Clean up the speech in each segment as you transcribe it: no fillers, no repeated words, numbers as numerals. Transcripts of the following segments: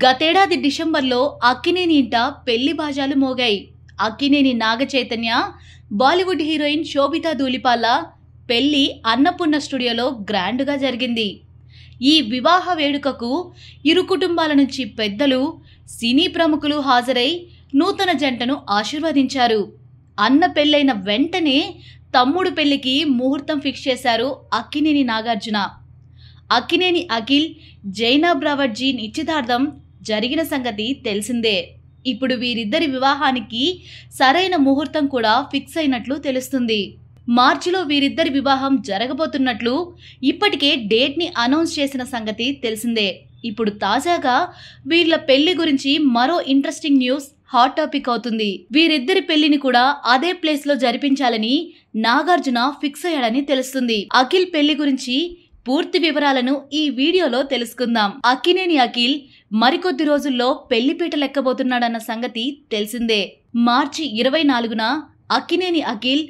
గతేడాది డిసెంబర్లో అక్కినేని ఇంట పెళ్లి బాజాలు మోగాయి. అక్కినేని నాగ చైతన్య, బాలీవుడ్ హీరోయిన్ శోభితా ధూళిపాల పెళ్లి అన్నపూర్ణ స్టూడియోలో గ్రాండ్గా జరిగింది. ఈ వివాహ వేడుకకు ఇరు కుటుంబాల నుంచి పెద్దలు, సినీ ప్రముఖులు హాజరై నూతన జంటను ఆశీర్వదించారు. అన్న పెళ్లైన వెంటనే తమ్ముడు పెళ్లికి ముహూర్తం ఫిక్స్ చేశారు అక్కినేని నాగార్జున. అక్కినేని అఖిల్, జైనబ్ రావట్జీ నిశ్చితార్థం జరిగిన సంగతి తెలిసిందే. ఇప్పుడు వీరిద్దరి వివాహానికి సరైన ముహూర్తం కూడా ఫిక్స్ అయినట్లు తెలుస్తుంది. మార్చిలో వీరిద్దరి వివాహం జరగబోతున్నట్లు ఇప్పటికే డేట్ని అనౌన్స్ చేసిన సంగతి తెలిసిందే. ఇప్పుడు తాజాగా వీళ్ళ పెళ్లి గురించి మరో ఇంట్రెస్టింగ్ న్యూస్ హాట్ టాపిక్ అవుతుంది. వీరిద్దరి పెళ్లిని కూడా అదే ప్లేస్ లో జరిపించాలని నాగార్జున ఫిక్స్ అయ్యాడని తెలుస్తుంది. అఖిల్ పెళ్లి గురించి పూర్తి వివరాలను ఈ వీడియోలో తెలుసుకుందాం. అక్కినేని అఖిల్ మరికొద్ది రోజుల్లో పెళ్లిపీట లెక్కబోతున్నాడన్న సంగతి తెలిసిందే. మార్చి 24న అక్కినేని అఖిల్,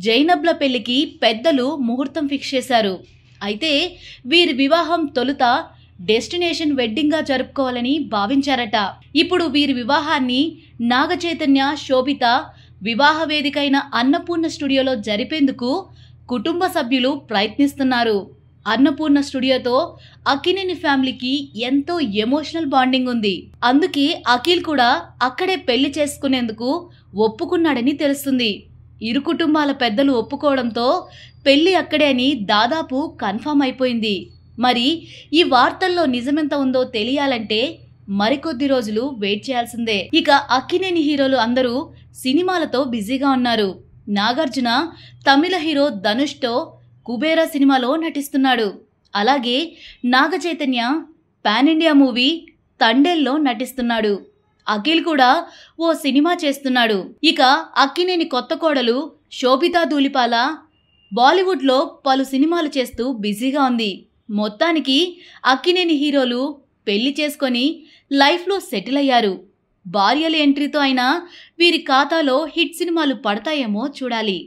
జైనబ్ల పెళ్లికి పెద్దలు ముహూర్తం ఫిక్స్ చేశారు. అయితే వీరి వివాహం తొలుత డెస్టినేషన్ వెడ్డింగ్ గా జరుపుకోవాలని భావించారట. ఇప్పుడు వీరి వివాహాన్ని నాగ చైతన్య, శోభిత వివాహ వేదికైన అన్నపూర్ణ స్టూడియోలో జరిపేందుకు కుటుంబ సభ్యులు ప్రయత్నిస్తున్నారు. అన్నపూర్ణ స్టూడియోతో అక్కినేని ఫ్యామిలీకి ఎంతో ఎమోషనల్ బాండింగ్ ఉంది. అందుకే అఖిల్ కూడా అక్కడే పెళ్లి చేసుకునేందుకు ఒప్పుకున్నాడని తెలుస్తుంది. ఇరు కుటుంబాల పెద్దలు ఒప్పుకోవడంతో పెళ్లి అక్కడే అని దాదాపు కన్ఫర్మ్ అయిపోయింది. మరి ఈ వార్తల్లో నిజమెంత ఉందో తెలియాలంటే మరికొద్ది రోజులు వెయిట్ చేయాల్సిందే. ఇక అక్కినేని హీరోలు అందరూ సినిమాలతో బిజీగా ఉన్నారు. నాగార్జున తమిళ హీరో ధనుష్తో కుబేరా సినిమాలో నటిస్తున్నాడు. అలాగే Naga Chaitanya pan India movie తండేల్లో నటిస్తున్నాడు. అఖిల్ కూడా ఓ సినిమా చేస్తున్నాడు. ఇక అక్కినేని కొత్త కోడలు శోభితా ధూళిపాల బాలీవుడ్లో పలు సినిమాలు చేస్తూ బిజీగా ఉంది. మొత్తానికి అక్కినేని హీరోలు పెళ్లి చేసుకొని లైఫ్లో సెటిల్ అయ్యారు. భార్యల ఎంట్రీతో అయినా వీరి ఖాతాలో హిట్ సినిమాలు పడతాయేమో చూడాలి.